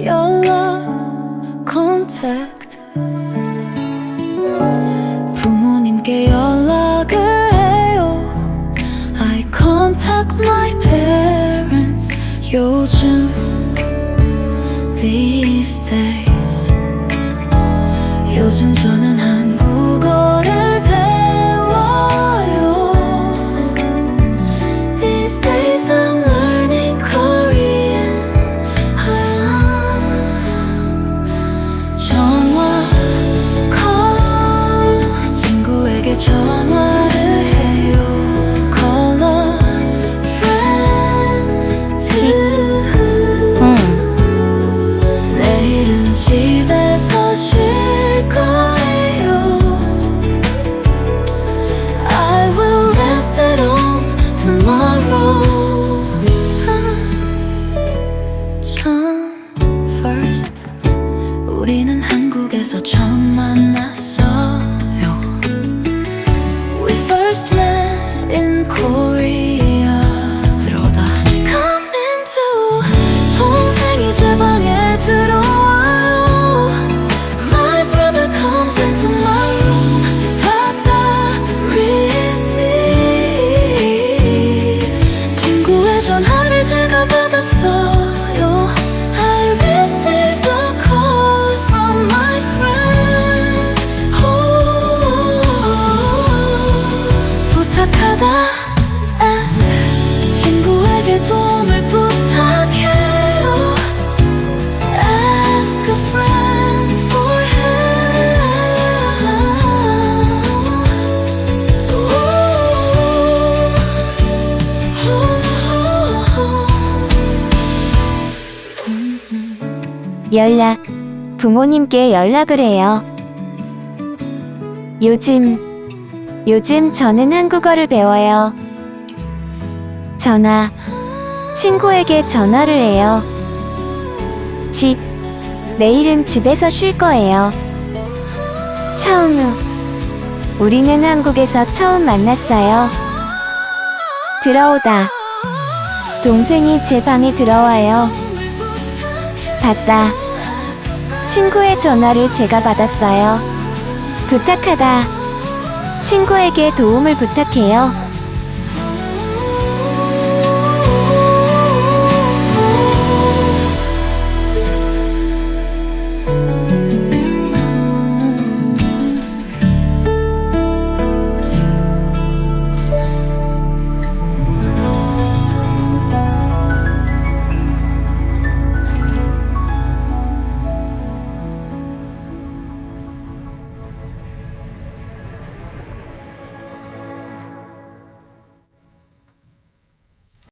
연락 contact 부모님께 연락을 해요. I contact my parents 요즘 these days. 요즘 저는 한국어를 배워요. These days I'm learning Korean. 전화 call 친구에게 전화를 해요. Call a friend 내일은 집에서 쉴 거예요. I will rest at home tomorrow. June 1st 우리는 한국에서 처음 만났어요. We first met in Korea. 들어오다 Come into 동생이 제 방에 들어와요. My brother comes into my room. 받아 receive 친구의 전화를 제가 받았어요. I received a call from my friend. 부탁하다 ask 친구에게 도움을 부탁해요. Ask a friend for help. 연락. 부모님께 연락을 해요. 요즘 저는 한국어를 배워요. 전화. 친구에게 전화를 해요. 집. 내일은 집에서 쉴 거예요. 처음. 우리는 한국에서 처음 만났어요. 들어오다. 동생이 제 방에 들어와요. 받다. 친구의 전화를 제가 받았어요. 부탁하다. 친구에게 도움을 부탁해요.